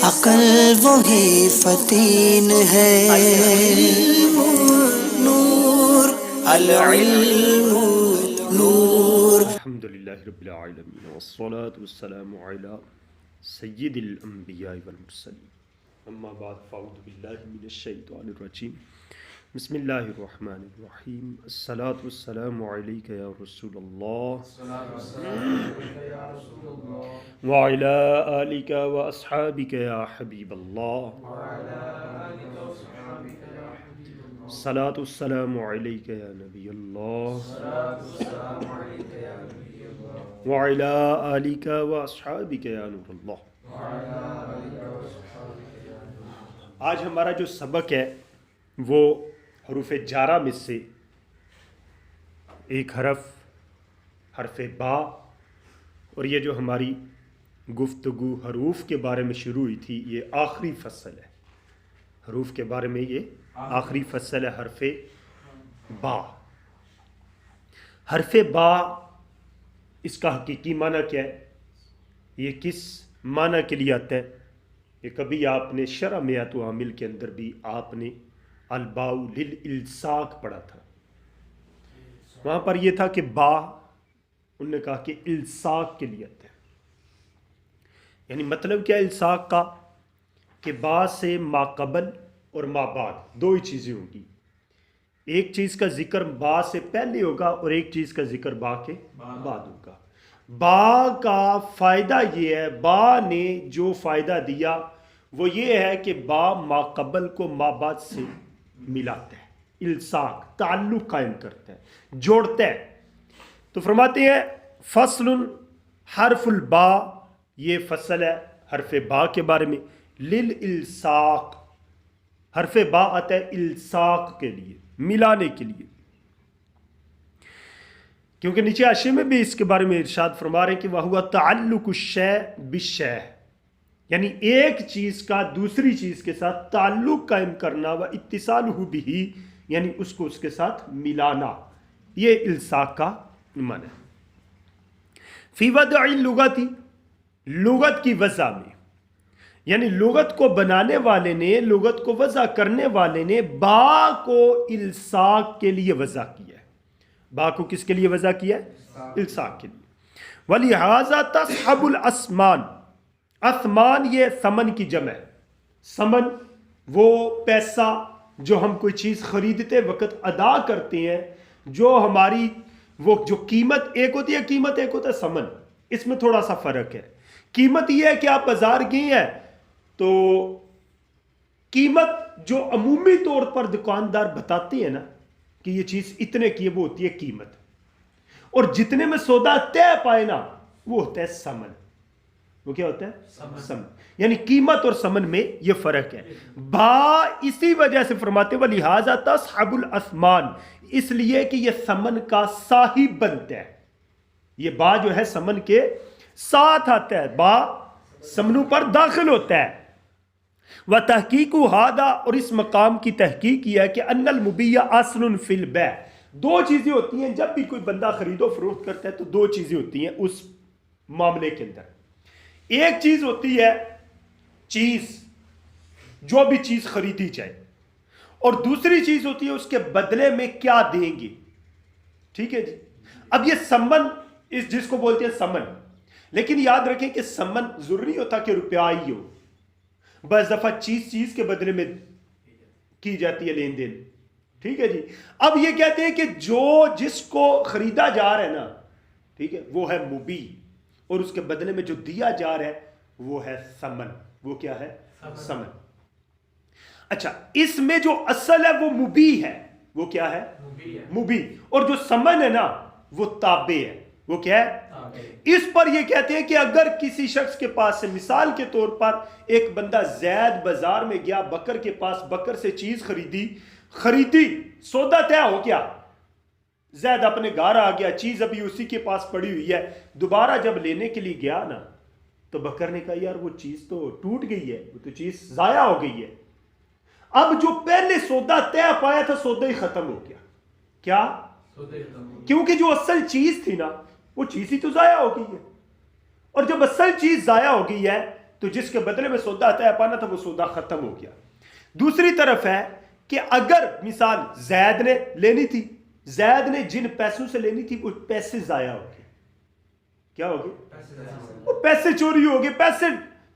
عقل وہی فتین ہے، نور العلم نور۔ الحمدللہ رب العالمین والصلاة والسلام علی سید الانبیاء والمرسلین، اما بعد فاعوذ باللہ من الشیطان الرجیم، بسم اللہ الرحمن الرحیم۔ الصلاة والسلام علیک یا رسول اللہ وعلی آلک واصحابک یا حبیب اللہ، الصلاة والسلام علیک یا نبی اللہ وعلی آلک واصحابک یا نور اللہ۔ آج ہمارا جو سبق ہے وہ حروف جارہ میں سے ایک حرف با، اور یہ جو ہماری گفتگو حروف کے بارے میں شروع ہوئی تھی یہ آخری فصل ہے۔ حروف کے بارے میں یہ آخری فصل ہے، حرف با۔ حرف با اس کا حقیقی معنی کیا ہے، یہ کس معنی کے لیے آتا ہے؟ یہ کبھی آپ نے شرح میات و عامل کے اندر بھی آپ نے الباء للالصاق پڑھا تھا، وہاں پر یہ تھا کہ با انہوں نے کہا کہ الصاق کے لیے آتا ہے۔ یعنی مطلب کیا ہے الصاق کا، کہ با سے ما قبل اور ما بعد دو ہی چیزیں ہوں گی، ایک چیز کا ذکر با سے پہلے ہوگا اور ایک چیز کا ذکر با کے بعد ہوگا۔ با کا فائدہ یہ ہے، با نے جو فائدہ دیا وہ یہ ہے کہ با ما قبل کو ما بعد سے ملاتا ہے، الصاق تعلق قائم کرتا ہے، جوڑتا ہے۔ تو فرماتے ہیں فصل حرف البا، یہ فصل ہے حرف با کے بارے میں، للالصاق، حرف با آتا ہے الصاق کے لیے، ملانے کے لیے، کیونکہ نیچے حاشیے میں بھی اس کے بارے میں ارشاد فرما رہے ہیں کہ وَهُوَ تَعَلُّقُ الشَّيْءِ بِالشَّيْءِ، یعنی ایک چیز کا دوسری چیز کے ساتھ تعلق قائم کرنا، وَاِتِّصَالُهُ بِهِ، یعنی اس کو اس کے ساتھ ملانا، یہ الصاق کا معنی ہے۔ فی وضع اللغت، لغت کی وضع میں، یعنی لغت کو بنانے والے نے، لغت کو وضع کرنے والے نے با کو الصاق کے لیے وضع کیا ہے۔ با کو کس کے لیے وضع کیا ہے؟ الصاق کے لیے۔ وَلِهَذَا تَصْحَبُ الْأَثْمَانِ، اثمان یہ ثمن کی جمع ہے۔ ثمن وہ پیسہ جو ہم کوئی چیز خریدتے وقت ادا کرتے ہیں، جو ہماری وہ جو قیمت ایک ہوتی ہے، قیمت ایک ہوتا ہے ثمن، اس میں تھوڑا سا فرق ہے۔ قیمت یہ ہے کہ آپ بازار گئے ہیں تو قیمت جو عمومی طور پر دکاندار بتاتے ہیں نا کہ یہ چیز اتنے کی ہے، وہ ہوتی ہے قیمت، اور جتنے میں سودا طے پائے نا وہ ہوتا ہے ثمن۔ وہ کیا ہوتا ہے؟ ثمن۔ یعنی قیمت اور ثمن میں یہ فرق ہے۔ با اسی وجہ سے فرماتے ہیں وَلِهَذَا تَصْحَبُ الْأَثْمَانِ، اس لیے کہ یہ ثمن کا صاحب بنتا ہے۔ یہ با جو ہے ثمن کے ساتھ آتا ہے، با ثمنوں پر داخل ہوتا ہے۔ وَتَحْقِيقُ هَذَا، اور اس مقام کی تحقیق یہ ہے کہ أَنَّ الْمُبِيَّ أَصْلٌ فِي الْبَيْعِ، دو چیزیں ہوتی ہیں جب بھی کوئی بندہ خرید و فروخت کرتا ہے تو دو چیزیں ہوتی ہیں اس معاملے کے اندر۔ ایک چیز ہوتی ہے چیز، جو بھی چیز خریدی جائے، اور دوسری چیز ہوتی ہے اس کے بدلے میں کیا دیں گے۔ ٹھیک ہے جی، اب یہ ثمن اس جس کو بولتے ہیں ثمن، لیکن یاد رکھیں کہ ثمن ضروری ہوتا کہ روپیہ ہی ہو، بعض دفعہ چیز کے بدلے میں کی جاتی ہے لین دین۔ ٹھیک ہے جی، اب یہ کہتے ہیں کہ جو جس کو خریدا جا رہا ہے نا، ٹھیک ہے، وہ ہے مبی، اور اس کے بدلے میں جو دیا جا رہا ہے وہ ہے ثمن۔ وہ کیا ہے؟ ثمن۔ اچھا، اس میں جو اصل ہے وہ مبی ہے۔ وہ کیا ہے؟ مبی۔ اور جو ثمن ہے نا وہ تابع ہے۔ وہ کیا ہے؟ اس پر یہ کہتے ہیں کہ اگر کسی شخص کے پاس سے، مثال کے طور پر ایک بندہ زید بازار میں گیا، بکر کے پاس، بکر سے چیز خریدی، سودا طے ہو گیا، زید اپنے گھر آ گیا، چیز ابھی اسی کے پاس پڑی ہوئی ہے، دوبارہ جب لینے کے لیے گیا نا تو بکر نے کہا یار وہ چیز تو ٹوٹ گئی ہے، وہ تو چیز ضائع ہو گئی ہے۔ اب جو پہلے سودا طے پایا تھا سودا ہی ختم ہو گیا۔ کیا؟ کیونکہ جو اصل چیز تھی نا وہ چیز ہی تو ضائع ہو گئی ہے، اور جب اصل چیز ضائع ہو گئی ہے تو جس کے بدلے میں سودا طے پانا تھا وہ سودا ختم ہو گیا. دوسری طرف ہے کہ اگر مثال زید نے لینی تھی، زید نے جن پیسوں سے لینی تھی وہ پیسے ضائع ہو گئے. کیا ہو گئے؟ وہ پیسے چوری ہو گئے، پیسے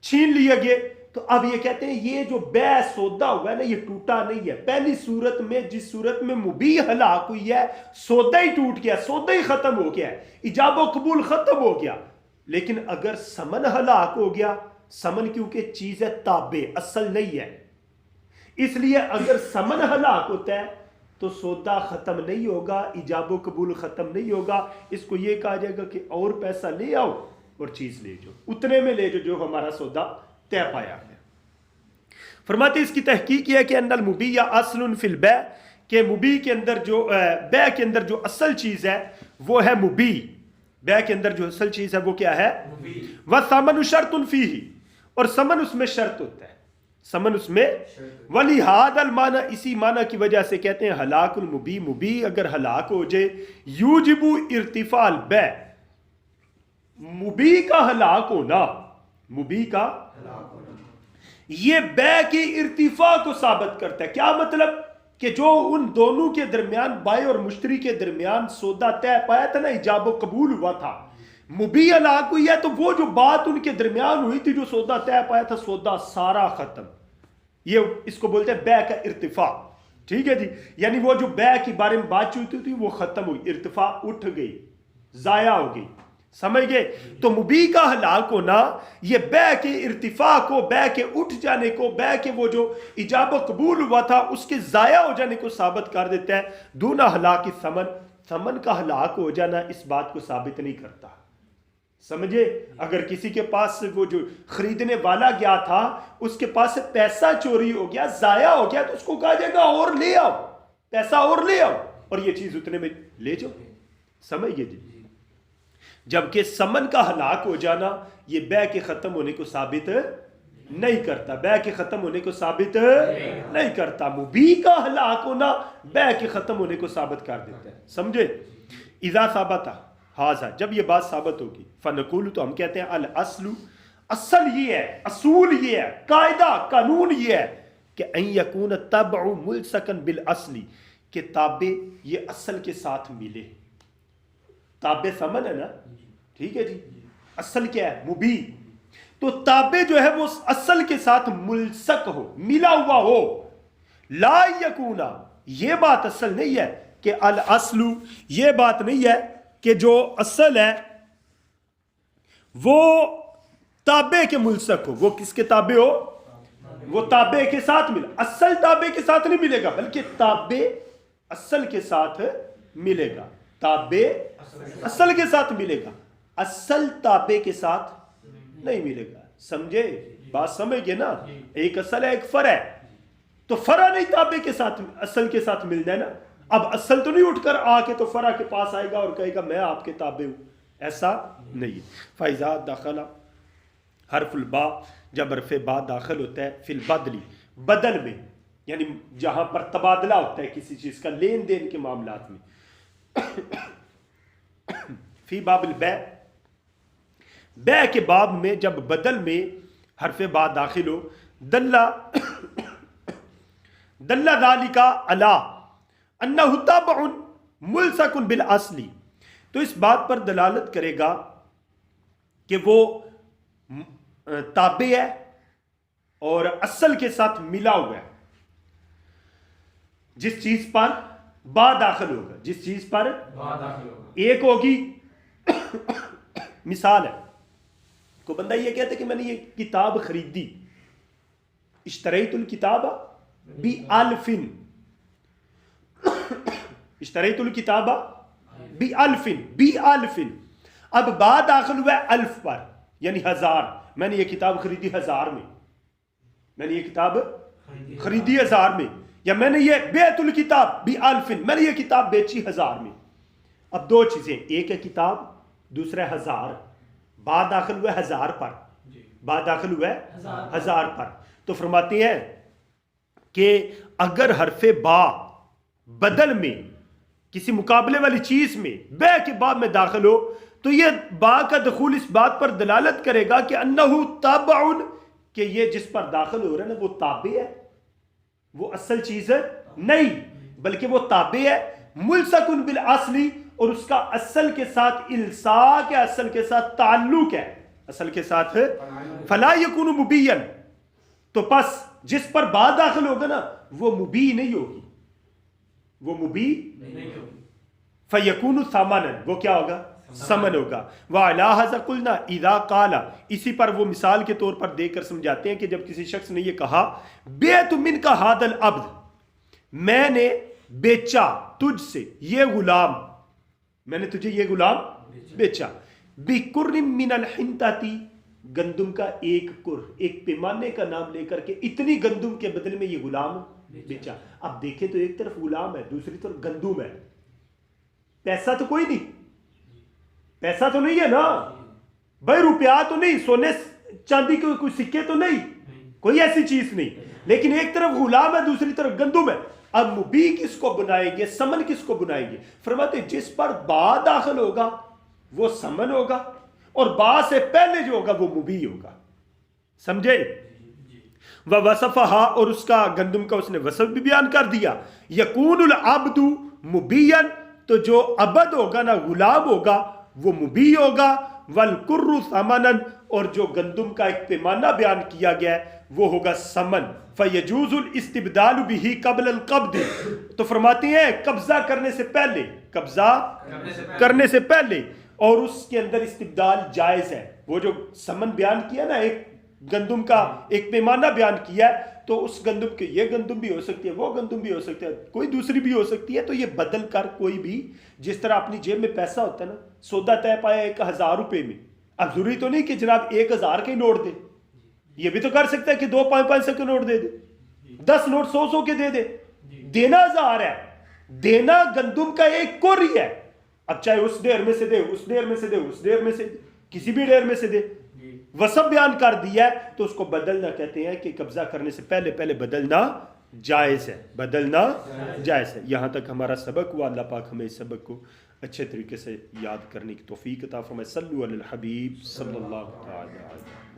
چھین لیے گئے. تو اب یہ کہتے ہیں یہ جو بیع سودا ہوا ہے نا، یہ ٹوٹا نہیں ہے. پہلی صورت میں جس صورت میں مبیح ہلاک ہوئی ہے، سودا ہی ٹوٹ گیا، سودا ہی ختم ہو گیا، ایجاب و قبول ختم ہو گیا. لیکن اگر سمن ہلاک ہو گیا، سمن کیونکہ چیز ہے تابع، اصل نہیں ہے، اس لیے اگر سمن ہلاک ہوتا ہے تو سودا ختم نہیں ہوگا، ایجاب و قبول ختم نہیں ہوگا. اس کو یہ کہا جائے گا کہ اور پیسہ لے آؤ اور چیز لے جاؤ، اتنے میں لے جاؤ جو ہمارا سودا طے پایا ہے. فرماتے اس کی تحقیق یہ ہے کہ ان المبیع اصل فی البیع، کہ مبیع کے اندر جو بیع کے اندر جو اصل چیز ہے وہ ہے مبیع. بیع کے اندر جو اصل چیز ہے وہ کیا ہے؟ وَثَمَنُ شَرْطٌ فِيهِ، اور سمن اس میں شرط ہوتا ہے، سمن اس میں. وَلِهَذَا الْمَعنَى، اسی معنی کی وجہ سے کہتے ہیں ہلاک المبیع، مبیع اگر ہلاک ہو جائے، یوجب ارتفاع البیع، مبیع کا ہلاک ہونا، مبیع کا یہ بیع کی ارتفاع کو ثابت کرتا ہے. کیا مطلب؟ کہ جو ان دونوں کے درمیان، بائع اور مشتری کے درمیان سودا طے پایا تھا نا، ایجاب و قبول ہوا تھا، مبیع ہلاک ہوئی ہے تو وہ جو بات ان کے درمیان ہوئی تھی، جو سودا طے پایا تھا، سودا سارا ختم. یہ اس کو بولتے ہیں بیع کا ارتفاع. ٹھیک ہے جی، یعنی وہ جو بیع کے بارے میں بات چیت ہوئی تھی وہ ختم ہوئی، ارتفاع اٹھ گئی، ضائع ہو گئی. سمجھ گئے؟ تو مبیع کا ہلاک ہونا یہ بیع کے ارتفاع کو، بیع کے اٹھ جانے کو، بیع کے وہ جو ایجاب و قبول ہوا تھا اس کے ضائع ہو جانے کو ثابت کر دیتا ہے. دون ہلاک ثمن، ثمن کا ہلاک ہو جانا اس بات کو ثابت نہیں کرتا. سمجھے؟ اگر کسی کے پاس وہ جو خریدنے والا گیا تھا اس کے پاس سے پیسہ چوری ہو گیا، ضائع ہو گیا، تو اس کو کہا جائے گا اور لے آؤ، پیسہ اور لے آؤ اور یہ چیز اتنے میں لے جاؤ. سمجھ گئے جی؟ جبکہ سمن کا ہلاک ہو جانا یہ بیع کے ختم ہونے کو ثابت نہیں کرتا، بیع کے ختم ہونے کو ثابت نہیں کرتا. مبیع کا ہلاک ہونا بیع کے ختم ہونے کو ثابت کر دیتا ہے. سمجھے؟ اذا ثابت ھذا، جب یہ بات ثابت ہوگی، فنقول، تو ہم کہتے ہیں الاصل، اصل یہ ہے، اصول یہ ہے، قاعدہ قانون یہ ہے کہ ان یکون تبع ملصقا بالاصل، کہ تابع یہ اصل کے ساتھ ملے. تابع ثمن ہے نا، ٹھیک ہے جی، اصل کیا ہے؟ مبیع. تو تابع جو ہے وہ اصل کے ساتھ ملصق ہو، ملا ہوا ہو. لا یکونا، یہ بات اصل نہیں ہے کہ الاصل، یہ بات نہیں ہے کہ جو اصل ہے وہ تابع کے ملصق ہو. وہ کس کے تابع ہو؟ وہ تابع کے ساتھ ملا. اصل تابع کے ساتھ نہیں ملے گا، بلکہ تابع اصل کے ساتھ ملے گا. تابع اصل کے ساتھ ملے گا، اصل تابع کے ساتھ نہیں ملے گا. سمجھے؟ بات سمجھ گئے نا؟ ایک اصل ہے، ایک فرع ہے. تو فرع نہیں تابع کے ساتھ، اصل کے ساتھ ملنا ہے نا. اب اصل تو نہیں اٹھ کر آ کے تو فرع کے پاس آئے گا اور کہے گا میں آپ کے تابع ہوں، ایسا نہیں ہے. فَإِذَا دَخَلَ حرف الباء، جب حرف با داخل ہوتا ہے فی البدلی، بدل میں، یعنی جہاں پر تبادلہ ہوتا ہے کسی چیز کا، لین دین کے معاملات میں، فی باب البیع، بیع کے باب میں جب بدل میں حرف با داخل ہو، دل ذالک علی انہ تبع ملصق بالاصل، تو اس بات پر دلالت کرے گا کہ وہ تابع ہے اور اصل کے ساتھ ملا ہوا ہے. جس چیز پر با داخل ہوگا، جس چیز پر با داخل ہوگا، ایک ہوگی مثال ہے، کو بندہ یہ کہتا ہے کہ میں نے یہ کتاب خریدی، اشتریت الکتاب بألف، اشتریت الکتاب بألف، بألف. اب با داخل ہوا ہے الف پر، یعنی ہزار. میں نے یہ کتاب خریدی 1000 میں، میں نے یہ کتاب خریدی 1000 میں، یا میں نے یہ بیعت الکتاب بألف، میں نے یہ کتاب بیچی 1000 میں. اب دو چیزیں، ایک ہے کتاب، دوسرا ہے 1000. با داخل ہوا ہے 1000 پر، با داخل ہوا ہے 1000 پر. تو فرماتے ہیں کہ اگر حرف با بدل میں کسی مقابلے والی چیز میں بیع کے باب میں داخل ہو تو یہ با کا دخول اس بات پر دلالت کرے گا کہ انہو تابعن، کہ یہ جس پر داخل ہو رہا ہے نا وہ تابع ہے، وہ اصل چیز ہے نہیں، بلکہ وہ تابع ہے، ملصقن بالاصلی، اور اس کا اصل کے ساتھ الصاق ہے، اصل کے ساتھ تعلق ہے، اصل کے ساتھ ہے، فلا یکون مبین، تو پس جس پر با داخل ہوگا نا وہ مبی نہیں ہوگی، وہ مبی نہیں ہوگی، فیکون ثمنا، وہ کیا ہوگا؟ سمن ہوگا۔ وعلی ھذا قلنا اذا قال، اسی پر وہ مثال کے طور پر دے کر سمجھاتے ہیں کہ جب کسی شخص نے یہ کہا بیعت منک ھذا العبد، میں نے بیچا تجھ سے یہ غلام، میں نے تجھے یہ غلام بیچا، بکر من الحنطتی، گندم کا ایک کر، ایک پیمانے کا نام لے کر کے اتنی گندم کے بدلے میں یہ غلام بیچا۔ اب دیکھیں تو ایک طرف غلام ہے، دوسری طرف گندم ہے، پیسہ تو کوئی نہیں، پیسہ تو نہیں ہے نا بھائی، روپیہ تو نہیں، سونے چاندی کے کوئی سکے تو نہیں، کوئی ایسی چیز نہیں، لیکن ایک طرف غلام ہے دوسری طرف گندم ہے۔ اب مبی کس کو بنائیں گے، سمن کس کو بنائیں گے؟ فرماتے جس پر با داخل ہوگا وہ سمن ہوگا، اور با سے پہلے جو ہوگا وہ مبی ہوگا، سمجھے؟ وَوَصَفَهَا، اور اس کا گندم کا اس نے وصف بھی بیان کر دیا، یکون العبد مبین، تو جو عبد ہوگا نا، غلام ہوگا، وہ مبی ہوگا، والکر ثمنا، اور جو گندم کا ایک پیمانہ بیان کیا گیا ہے وہ ہوگا سمن۔ فیجوز الاستبدال به قبل القبض، تو فرماتے ہیں قبضہ کرنے سے پہلے، قبضہ کرنے سے پہلے، اور اس کے اندر استبدال جائز ہے۔ وہ جو سمن بیان کیا نا، ایک گندم کا ایک پیمانہ بیان کیا ہے، تو اس گندم کے یہ گندم بھی ہو سکتی ہے، وہ گندم بھی ہو سکتی ہے، کوئی دوسری بھی ہو سکتی ہے، تو یہ بدل کر کوئی بھی، جس طرح اپنی جیب میں پیسہ ہوتا ہے نا، سودا طے پایا 1000 روپے میں، اب ضروری تو نہیں کہ جناب 1000 کے نوٹ دے، یہ بھی تو کر سکتا ہے کہ 2 500 کے نوٹ دے دے، 10 نوٹ 100 کے دے دے، دینا 1000 ہے، دینا گندم کا ایک کر ہی ہے، اب چاہے اس ڈیر میں سے دے، اس ڈیر میں سے دے، اس ڈیر میں سے دے، کسی بھی ڈیر میں سے دے، وصف بیان کر دیا ہے، تو اس کو بدلنا کہتے ہیں کہ قبضہ کرنے سے پہلے پہلے بدلنا جائز ہے، بدلنا جائز ہے۔ یہاں تک ہمارا سبق ہوا، اللہ پاک ہمیں اس سبق کو اچھے طریقے سے یاد کرنے کی توفیق عطا فرمائے۔ صلو علی الحبیب صلی اللہ تعالی علیہ وسلم۔